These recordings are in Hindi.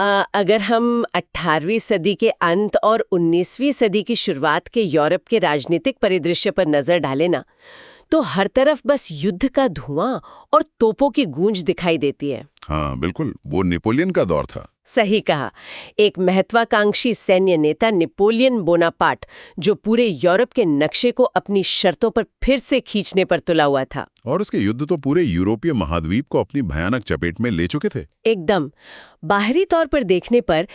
अगर हम 18वीं सदी के अंत और 19वीं सदी की शुरुआत के यूरोप के राजनीतिक परिदृश्य पर नजर डालें ना, तो हर तरफ बस युद्ध का धुआं और तोपों की गूंज दिखाई देती है। हाँ बिल्कुल, वो नेपोलियन का दौर था। सही कहा। एक महत्वाकांक्षी सैन्य नेता नेपोलियन बोनापार्ट, जो पूरे यूरोप के नक्शे को अपनी शर्तों पर फिर से खींचने पर तुला हुआ था। और उसके युद्ध तो पूरे यूरोपीय महाद्वीप को अपनी भयानक चपेट में ले चुके थे। एकदम। बाहरी तौर पर देखने पर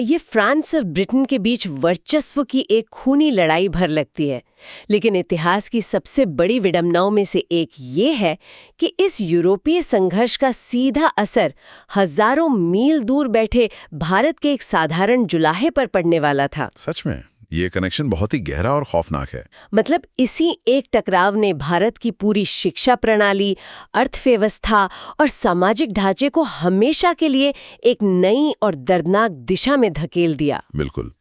ये फ्रांस और ब्रिटेन के बीच वर्चस्व की एक खूनी लड़ाई भर लगती है, लेकिन इतिहास की सबसे बड़ी विडंबनाओं में से एक ये है कि इस यूरोपीय संघर्ष का सीधा असर हजारों मील दूर बैठे भारत के एक साधारण जुलाहे पर पड़ने वाला था। सच में ये कनेक्शन बहुत ही गहरा और खौफनाक है। मतलब इसी एक टकराव ने भारत की पूरी शिक्षा प्रणाली, अर्थव्यवस्था और सामाजिक ढांचे को हमेशा के लिए एक नई और दर्दनाक दिशा में धकेल दिया। बिल्कुल।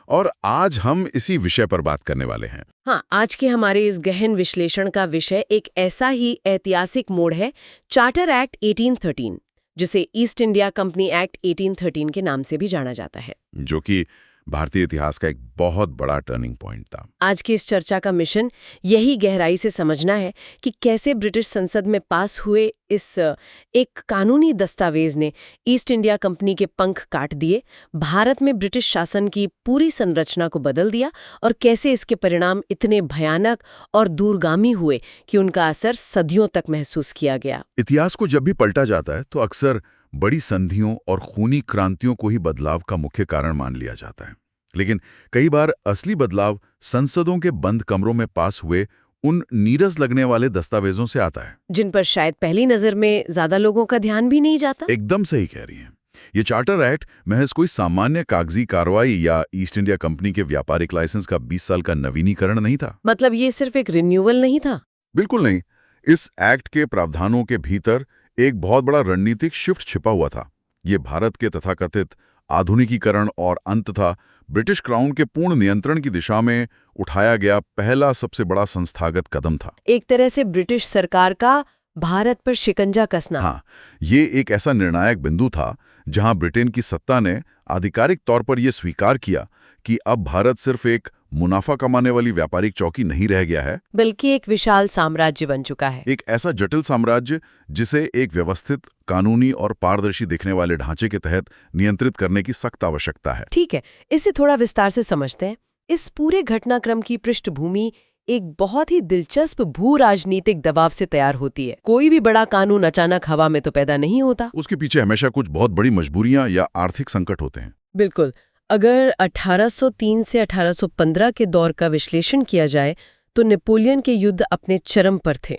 और आज हम इसी विषय पर बात करने वाले हैं। हाँ, आज के हमारे इस गहन विश्लेषण का विषय एक ऐसा ही ऐतिहासिक मोड़ है, चार्टर एक्ट 1813, जिसे ईस्ट इंडिया कंपनी एक्ट 1813 के नाम से भी जाना जाता है, जो कि भारतीय इतिहास का एक बहुत बड़ा टर्निंग पॉइंट था। आज की इस चर्चा का मिशन यही गहराई से समझना है कि कैसे ब्रिटिश संसद में पास हुए इस एक कानूनी दस्तावेज ने ईस्ट इंडिया कंपनी के पंख काट दिए, भारत में ब्रिटिश शासन की पूरी संरचना को बदल दिया, और कैसे इसके परिणाम इतने भयानक और दूरगामी हुए कि उनका असर सदियों तक महसूस किया गया। इतिहास को जब भी पलटा जाता है तो अक्सर बड़ी संधियों और खूनी क्रांतियों को ही बदलाव का मुख्य कारण मान लिया जाता है, लेकिन कई बार असली बदलाव संसदों के बंद कमरों में पास हुए उन नीरस लगने वाले दस्तावेजों से आता है, जिन पर शायद पहली नजर में ज्यादा लोगों का ध्यान भी नहीं जाता। एकदम सही कह रही हैं। ये चार्टर एक्ट महज कोई सामान्य कागजी कार्रवाई या ईस्ट इंडिया कंपनी के व्यापारिक लाइसेंस का 20 साल का नवीनीकरण नहीं था। मतलब ये सिर्फ एक रिन्यूअल नहीं था। बिल्कुल नहीं। इस एक्ट के प्रावधानों के भीतर एक बहुत बड़ा रणनीतिक शिफ्ट छिपा हुआ था। ये भारत के तथाकथित आधुनिकीकरण और अंततः ब्रिटिश क्राउन के पूर्ण नियंत्रण की दिशा में उठाया गया पहला सबसे बड़ा संस्थागत कदम था। एक तरह से ब्रिटिश सरकार का भारत पर शिकंजा कसना। हाँ, ये एक ऐसा निर्णायक बिंदु था जहां ब्रिटेन की सत्ता ने आधिकारिक तौर पर यह स्वीकार किया कि अब भारत सिर्फ एक मुनाफा कमाने वाली व्यापारिक चौकी नहीं रह गया है, बल्कि एक विशाल साम्राज्य बन चुका है। एक ऐसा जटिल साम्राज्य जिसे एक व्यवस्थित, कानूनी और पारदर्शी दिखने वाले ढांचे के तहत नियंत्रित करने की सख्त आवश्यकता है। ठीक है, इसे थोड़ा विस्तार से समझते हैं। इस पूरे घटनाक्रम की पृष्ठभूमि एक बहुत ही दिलचस्प भू राजनीतिक दबाव से तैयार होती है। कोई भी बड़ा कानून अचानक हवा में तो पैदा नहीं होता। उसके पीछे हमेशा कुछ बहुत बड़ी मजबूरियां या आर्थिक संकट होते हैं। बिल्कुल। अगर 1803 से 1815 के दौर का विश्लेषण किया जाए तो नेपोलियन के युद्ध अपने चरम पर थे।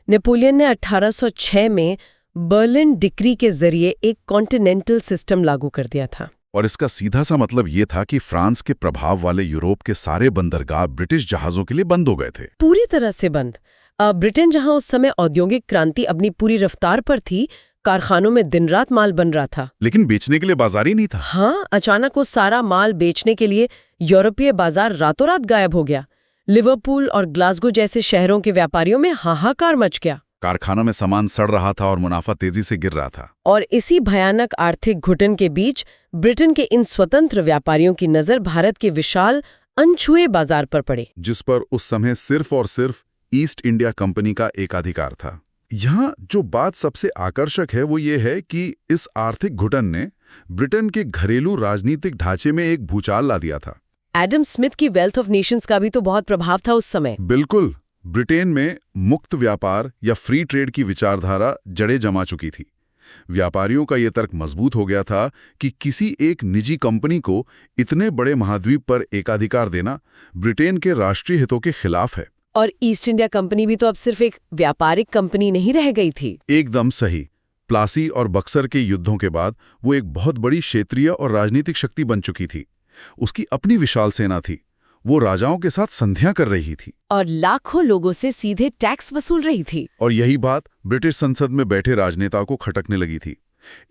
नेपोलियन ने 1806 में बर्लिन डिक्री के जरिए एक कॉन्टिनेंटल सिस्टम लागू कर दिया था, और इसका सीधा सा मतलब ये था कि फ्रांस के प्रभाव वाले यूरोप के सारे बंदरगाह ब्रिटिश जहाजों के लिए बंद हो गए थे, पूरी तरह से बंद। ब्रिटेन जहां उस समय औद्योगिक क्रांति अपनी पूरी रफ्तार पर थी, कारखानों में दिन रात माल बन रहा था, लेकिन बेचने के लिए बाजार ही नहीं था। हाँ, अचानक वो सारा माल बेचने के लिए यूरोपीय बाजार रातों रात गायब हो गया। लिवरपूल और ग्लासगो जैसे शहरों के व्यापारियों में हाहाकार मच गया। कारखानों में सामान सड़ रहा था और मुनाफा तेजी से गिर रहा था। और इसी भयानक आर्थिक घुटन के बीच ब्रिटेन के इन स्वतंत्र व्यापारियों की नजर भारत के विशाल अनछुए बाजार पर पड़ी, जिस पर उस समय सिर्फ और सिर्फ ईस्ट इंडिया कंपनी का एकाधिकार था। यहाँ जो बात सबसे आकर्षक है वो ये है कि इस आर्थिक घुटन ने ब्रिटेन के घरेलू राजनीतिक ढांचे में एक भूचाल ला दिया था। एडम स्मिथ की वेल्थ ऑफ नेशंस का भी तो बहुत प्रभाव था उस समय। बिल्कुल। ब्रिटेन में मुक्त व्यापार या फ्री ट्रेड की विचारधारा जड़ें जमा चुकी थी। व्यापारियों का यह तर्क मजबूत हो गया था कि किसी एक निजी कंपनी को इतने बड़े महाद्वीप पर एकाधिकार देना ब्रिटेन के राष्ट्रीय हितों के खिलाफ है। और ईस्ट इंडिया कंपनी भी तो अब सिर्फ एक व्यापारिक कंपनी नहीं रह गई थी। एकदम सही। प्लासी और बक्सर के युद्धों के बाद वो एक बहुत बड़ी क्षेत्रीय और राजनीतिक शक्ति बन चुकी थी। उसकी अपनी विशाल सेना थी, वो राजाओं के साथ संधियां कर रही थी और लाखों लोगों से सीधे टैक्स वसूल रही थी। और यही बात ब्रिटिश संसद में बैठे राजनेताओं को खटकने लगी थी।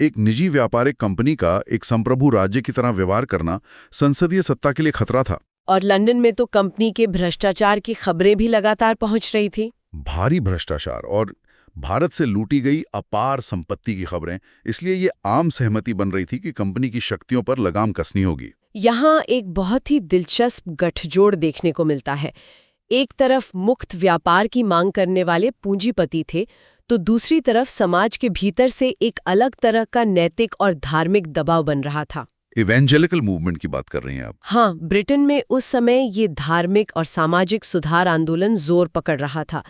एक निजी व्यापारिक कंपनी का एक संप्रभु राज्य की तरह व्यवहार करना संसदीय सत्ता के लिए खतरा था। और लंदन में तो कंपनी के भ्रष्टाचार की खबरें भी लगातार पहुंच रही थी। भारी भ्रष्टाचार और भारत से लूटी गई अपार संपत्ति की खबरें, इसलिए ये आम सहमति बन रही थी कि कंपनी की शक्तियों पर लगाम कसनी होगी। यहाँ एक बहुत ही दिलचस्प गठजोड़ देखने को मिलता है। एक तरफ मुक्त व्यापार की मांग करने वाले पूंजीपति थे, तो दूसरी तरफ समाज के भीतर से एक अलग तरह का नैतिक और धार्मिक दबाव बन रहा था। इवेंजेलिकल मूवमेंट की बात कर रही हैं आप? हाँ, ब्रिटेन में उस समय ये धार्मिक और सामाजिक सुधार आंदोलन जोर पकड़ रहा था।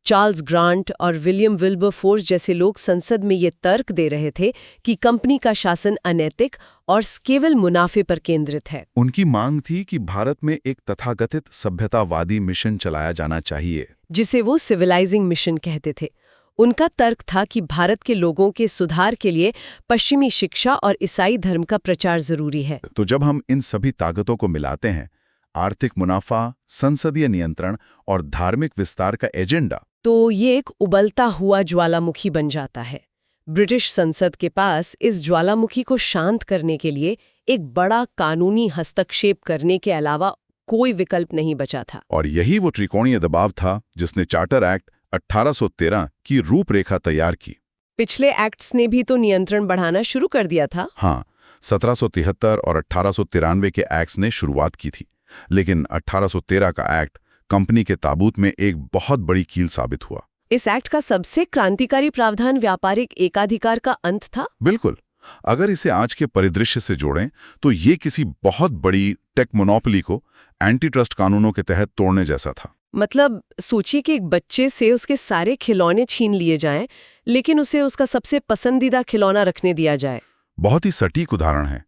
चार्ल्स ग्रांट और विलियम विल्बरफोर्स जैसे लोग संसद में ये तर्क दे रहे थे कि कंपनी का शासन अनैतिक और केवल मुनाफे पर केंद्रित है। उनकी मांग थी कि भारत में एक तथाकथित सभ्यतावादी मिशन चलाया जाना चाहिए, जिसे वो सिविलाइजिंग मिशन कहते थे। उनका तर्क था कि भारत के लोगों के सुधार के लिए पश्चिमी शिक्षा और ईसाई धर्म का प्रचार जरूरी है। तो जब हम इन सभी ताकतों को मिलाते हैं, आर्थिक मुनाफा, संसदीय नियंत्रण और धार्मिक विस्तार का एजेंडा, तो ये एक उबलता हुआ ज्वालामुखी बन जाता है। ब्रिटिश संसद के पास इस ज्वालामुखी को शांत करने के लिए एक बड़ा कानूनी हस्तक्षेप करने के अलावा कोई विकल्प नहीं बचा था। और यही वो त्रिकोणीय दबाव था जिसने चार्टर एक्ट 1813 की रूपरेखा तैयार की। पिछले एक्ट्स ने भी तो नियंत्रण बढ़ाना शुरू कर दिया था। हाँ, 1773 और 1893 के एक्ट्स ने शुरुआत की थी, लेकिन 1813 का एक्ट कंपनी के ताबूत में एक बहुत बड़ी कील साबित हुआ। इस एक्ट का सबसे क्रांतिकारी प्रावधान व्यापारिक एकाधिकार का अंत था। बिल्कुल। अगर इसे आज के परिदृश्य से जोड़ें तो ये किसी बहुत बड़ी टेक मोनोपोली को एंटी ट्रस्ट कानूनों के तहत तोड़ने जैसा था। मतलब सोचिए कि एक बच्चे से उसके सारे खिलौने छीन लिए जाएं, लेकिन उसे उसका सबसे पसंदीदा खिलौना रखने दिया जाए। बहुत ही सटीक उदाहरण है।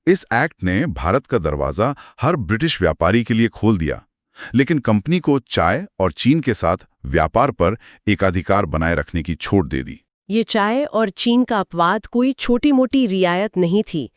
इस एक्ट ने भारत का दरवाजा हर ब्रिटिश व्यापारी के लिए खोल दिया, लेकिन कंपनी को चाय और चीन के साथ व्यापार पर एकाधिकार बनाए रखने की छूट दे दी। ये चाय और चीन का अपवाद कोई छोटी मोटी रियायत नहीं थी।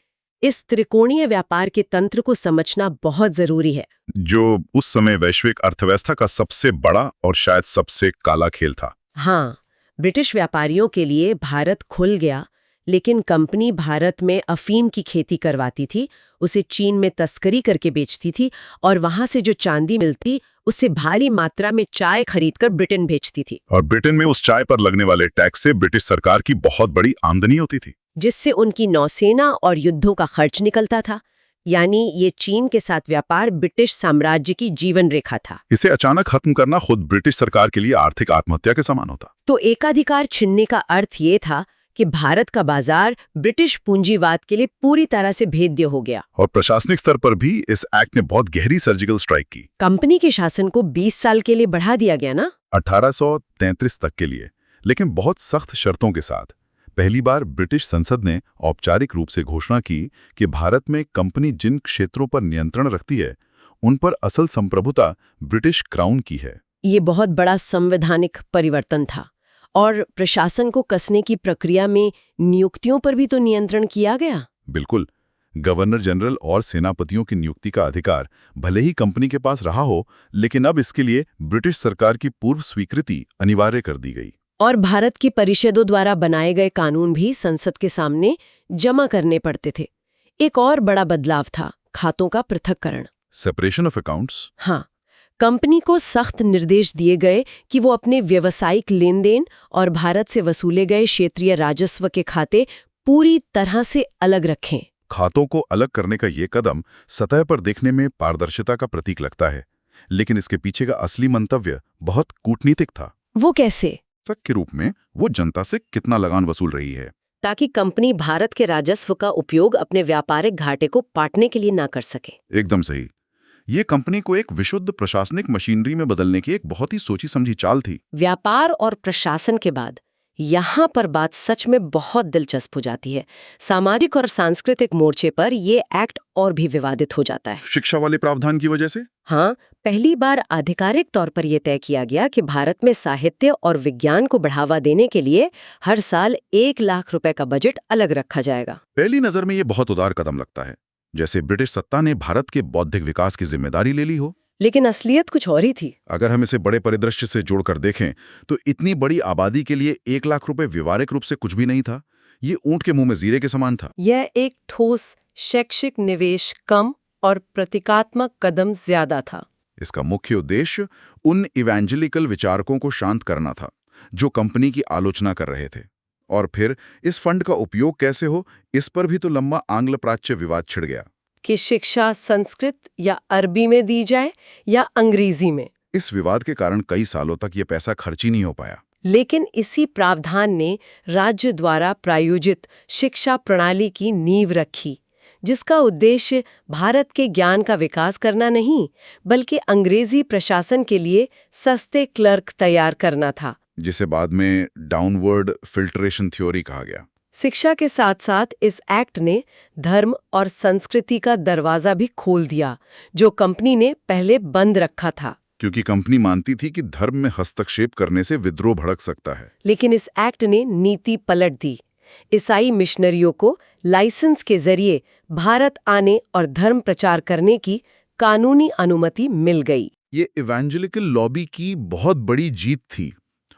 इस त्रिकोणीय व्यापार के तंत्र को समझना बहुत जरूरी है, जो उस समय वैश्विक अर्थव्यवस्था का सबसे बड़ा और शायद सबसे काला खेल था। हाँ, ब्रिटिश व्यापारियों के लिए भारत खुल गया, लेकिन कंपनी भारत में अफीम की खेती करवाती थी, उसे चीन में तस्करी करके बेचती थी और वहां से जो चांदी मिलती उससे भारी मात्रा में चाय खरीदकर ब्रिटेन भेजती थी। और ब्रिटेन में उस चाय पर लगने वाले टैक्स से ब्रिटिश सरकार की बहुत बड़ी आमदनी होती थी, जिससे उनकी नौसेना और युद्धों का खर्च निकलता था। यानी ये चीन के साथ व्यापार ब्रिटिश साम्राज्य की जीवन रेखा था। इसे अचानक खत्म करना खुद ब्रिटिश सरकार के लिए आर्थिक आत्महत्या के समान होता। तो एकाधिकार छीनने का अर्थ ये था कि भारत का बाजार ब्रिटिश पूंजीवाद के लिए पूरी तरह से भेद्य हो गया। और प्रशासनिक स्तर पर भी इस एक्ट ने बहुत गहरी सर्जिकल स्ट्राइक की। कंपनी के शासन को 20 साल के लिए बढ़ा दिया गया ना, 1833 तक के लिए, लेकिन बहुत सख्त शर्तों के साथ। पहली बार ब्रिटिश संसद ने औपचारिक रूप से घोषणा की कि भारत में कंपनी जिन क्षेत्रों पर नियंत्रण रखती है उन पर असल संप्रभुता ब्रिटिश क्राउन की है। ये बहुत बड़ा संवैधानिक परिवर्तन था। और प्रशासन को कसने की प्रक्रिया में नियुक्तियों पर भी तो नियंत्रण किया गया। बिल्कुल। गवर्नर जनरल और सेनापतियों की नियुक्ति का अधिकार भले ही कंपनी के पास रहा हो, लेकिन अब इसके लिए ब्रिटिश सरकार की पूर्व स्वीकृति अनिवार्य कर दी गई। और भारत की परिषदों द्वारा बनाए गए कानून भी संसद के सामने जमा करने पड़ते थे। एक और बड़ा बदलाव था खातों का पृथक्करण, सेपरेशन ऑफ अकाउंट्स। हाँ, कंपनी को सख्त निर्देश दिए गए कि वो अपने व्यावसायिक लेन देन और भारत से वसूले गए क्षेत्रीय राजस्व के खाते पूरी तरह से अलग रखें। खातों को अलग करने का ये कदम सतह पर देखने में पारदर्शिता का प्रतीक लगता है, लेकिन इसके पीछे का असली मंतव्य बहुत कूटनीतिक था। वो कैसे? सक के रूप में वो जनता से कितना लगान वसूल रही है, ताकि कंपनी भारत के राजस्व का उपयोग अपने व्यापारिक घाटे को पाटने के लिए ना कर सके। एकदम सही। ये कंपनी को एक विशुद्ध प्रशासनिक मशीनरी में बदलने की एक बहुत ही सोची समझी चाल थी। व्यापार और प्रशासन के बाद यहाँ पर बात सच में बहुत दिलचस्प हो जाती है। सामाजिक और सांस्कृतिक मोर्चे पर ये एक्ट और भी विवादित हो जाता है। शिक्षा वाले प्रावधान की वजह से? हाँ, पहली बार आधिकारिक तौर पर यह तय किया गया कि भारत में साहित्य और विज्ञान को बढ़ावा देने के लिए हर साल 1 लाख रुपए का बजट अलग रखा जाएगा। पहली नजर में ये बहुत उदार कदम लगता है, जैसे ब्रिटिश सत्ता ने भारत के बौद्धिक विकास की जिम्मेदारी ले ली हो। लेकिन असलियत कुछ और ही थी। अगर हम इसे बड़े परिदृश्य से जोड़कर देखें तो इतनी बड़ी आबादी के लिए 1 लाख रुपए व्यवहारिक रूप से कुछ भी नहीं था। ये ऊंट के मुंह में जीरे के समान था। यह एक ठोस शैक्षिक निवेश कम और प्रतीकात्मक कदम ज्यादा था। इसका मुख्य उद्देश्य उन इवेंजेलिकल विचारकों को शांत करना था जो कंपनी की आलोचना कर रहे थे। और फिर इस फंड का उपयोग कैसे हो, इस पर भी तो लंबा आंग्ल प्राच्य विवाद छिड़ गया। कि शिक्षा संस्कृत या अरबी में दी जाए या अंग्रेजी में। इस विवाद के कारण कई सालों तक ये पैसा खर्च ही नहीं हो पाया। लेकिन इसी प्रावधान ने राज्य द्वारा प्रायोजित शिक्षा प्रणाली की नींव रखी, जिसका उद्देश्य भारत के ज्ञान का विकास करना नहीं, बल्कि अंग्रेजी प्रशासन के लिए सस्ते क्लर्क तैयार करना था, जिसे बाद में डाउनवर्ड फिल्ट्रेशन थ्योरी कहा गया। शिक्षा के साथ साथ इस एक्ट ने धर्म और संस्कृति का दरवाजा भी खोल दिया, जो कंपनी ने पहले बंद रखा था। क्योंकि कंपनी मानती थी कि धर्म में हस्तक्षेप करने से विद्रोह भड़क सकता है। लेकिन इस एक्ट ने नीति पलट दी। ईसाई मिशनरियों को लाइसेंस के जरिए भारत आने और धर्म प्रचार करने की कानूनी अनुमति मिल गई। ये इवेंजेलिकल लॉबी की बहुत बड़ी जीत थी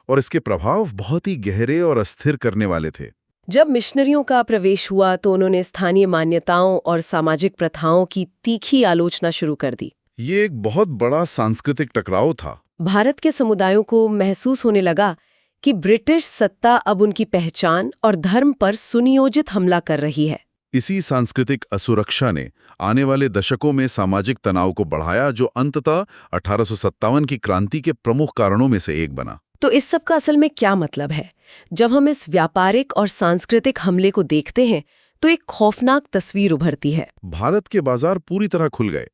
और इसके प्रभाव बहुत ही गहरे और अस्थिर करने वाले थे। जब मिशनरियों का प्रवेश हुआ तो उन्होंने स्थानीय मान्यताओं और सामाजिक प्रथाओं की तीखी आलोचना शुरू कर दी। ये एक बहुत बड़ा सांस्कृतिक टकराव था। भारत के समुदायों को महसूस होने लगा कि ब्रिटिश सत्ता अब उनकी पहचान और धर्म पर सुनियोजित हमला कर रही है। इसी सांस्कृतिक असुरक्षा ने आने वाले दशकों में सामाजिक तनाव को बढ़ाया, जो अंततः 1857 की क्रांति के प्रमुख कारणों में से एक बना। तो इस सब का असल में क्या मतलब है? जब हम इस व्यापारिक और सांस्कृतिक हमले को देखते हैं तो एक खौफनाक तस्वीर उभरती है। भारत के बाजार पूरी तरह खुल गए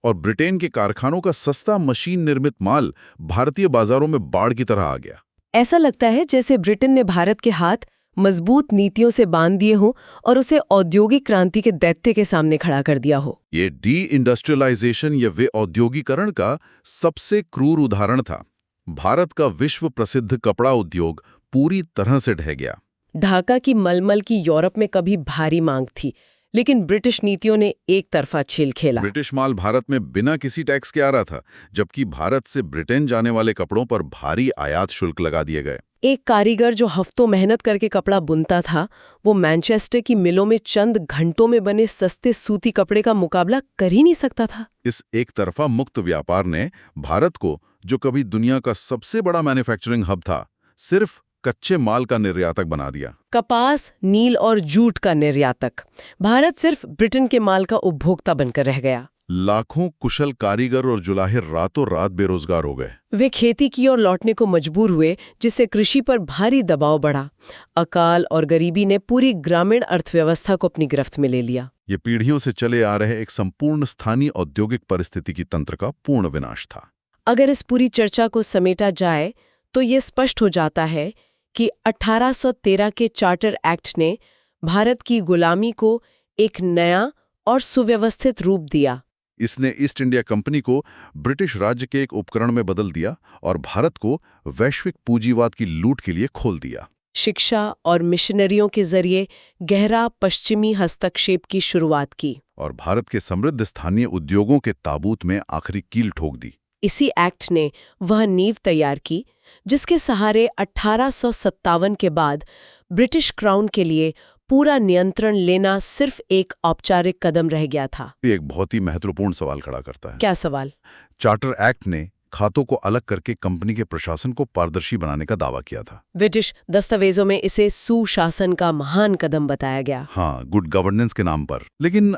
और ब्रिटेन के कारखानों का सस्ता मशीन निर्मित माल भारतीय बाजारों में बाढ़ की तरह आ गया। ऐसा लगता है जैसे ब्रिटेन ने भारत के हाथ मजबूत नीतियों से बांध दिए हों और उसे औद्योगिक क्रांति के दैत्य के सामने खड़ा कर दिया हो। ये डी इंडस्ट्रियलाइजेशन या वे औद्योगिकरण का सबसे क्रूर उदाहरण था। भारत का विश्व प्रसिद्ध कपड़ा उद्योग पूरी तरह से ढह गया। ढाका की मलमल की यूरोप में कभी भारी मांग थी, लेकिन ब्रिटिश नीतियों ने एक तरफा खेल खेला। ब्रिटिश माल भारत में बिना किसी टैक्स के आ रहा था, जबकि भारत से ब्रिटेन जाने वाले कपड़ों पर भारी आयात शुल्क लगा दिए गए। एक कारीगर जो हफ्तों मेहनत करके कपड़ा बुनता था, वो मैनचेस्टर की मिलों में चंद घंटों में बने सस्ते सूती कपड़े का मुकाबला कर ही नहीं सकता था। इस एक तरफा मुक्त व्यापार ने भारत को, जो कभी दुनिया का सबसे बड़ा मैन्युफैक्चरिंग हब था, सिर्फ कच्चे माल का निर्यातक बना दिया। कपास, नील और जूट का निर्यातक। भारत सिर्फ ब्रिटेन के माल का उपभोक्ता बनकर रह गया। लाखों कुशल कारीगर और जुलाहे रातों रात बेरोजगार हो गए। वे खेती की ओर लौटने को मजबूर हुए, जिससे कृषि पर भारी दबाव बढ़ा। अकाल और गरीबी ने पूरी ग्रामीण अर्थव्यवस्था को अपनी गिरफ्त में ले लिया। ये पीढ़ियों से चले आ रहे एक संपूर्ण स्थानीय औद्योगिक परिस्थिति की तंत्र का पूर्ण विनाश था। अगर इस पूरी चर्चा को समेटा जाए तो ये स्पष्ट हो जाता है कि 1813 के चार्टर एक्ट ने भारत की गुलामी को एक नया और सुव्यवस्थित रूप दिया। इसने ईस्ट इंडिया कंपनी को ब्रिटिश राज्य के एक उपकरण में बदल दिया और भारत को वैश्विक पूंजीवाद की लूट के लिए खोल दिया। शिक्षा और मिशनरियों के जरिए गहरा पश्चिमी हस्तक्षेप की शुरुआत की और भारत के समृद्ध स्थानीय उद्योगों के ताबूत में आखिरी कील ठोक दी। इसी एक्ट ने वह नींव तैयार की जिसके सहारे 1857 के बाद ब्रिटिश क्राउन के लिए पूरा नियंत्रण लेना सिर्फ एक औपचारिक कदम रह गया था। ये एक बहुत ही महत्वपूर्ण सवाल खड़ा करता है। क्या सवाल? चार्टर एक्ट ने खातों को अलग करके कंपनी के प्रशासन को पारदर्शी बनाने का दावा किया था। ब्रिटिश दस्तावेजों में इसे सुशासन का महान कदम बताया गया। हाँ, गुड गवर्नेंस के नाम पर। लेकिन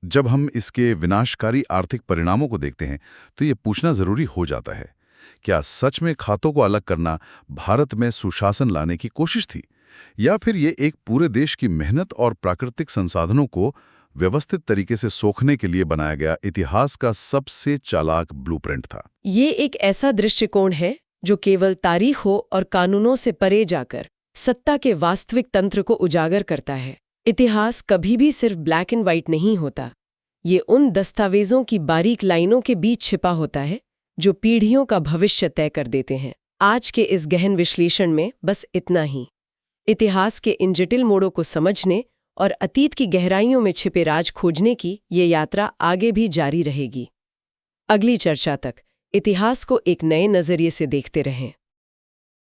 जब हम इसके विनाशकारी आर्थिक परिणामों को देखते हैं तो ये पूछना जरूरी हो जाता है, क्या सच में खातों को अलग करना भारत में सुशासन लाने की कोशिश थी, या फिर ये एक पूरे देश की मेहनत और प्राकृतिक संसाधनों को व्यवस्थित तरीके से सोखने के लिए बनाया गया इतिहास का सबसे चालाक ब्लूप्रिंट था? ये एक ऐसा दृष्टिकोण है जो केवल तारीखों और कानूनों से परे जाकर सत्ता के वास्तविक तंत्र को उजागर करता है। इतिहास कभी भी सिर्फ ब्लैक एंड व्हाइट नहीं होता। ये उन दस्तावेजों की बारीक लाइनों के बीच छिपा होता है जो पीढ़ियों का भविष्य तय कर देते हैं। आज के इस गहन विश्लेषण में बस इतना ही। इतिहास के इन जटिल मोड़ों को समझने और अतीत की गहराइयों में छिपे राज खोजने की ये यात्रा आगे भी जारी रहेगी। अगली चर्चा तक इतिहास को एक नए नजरिए से देखते रहें।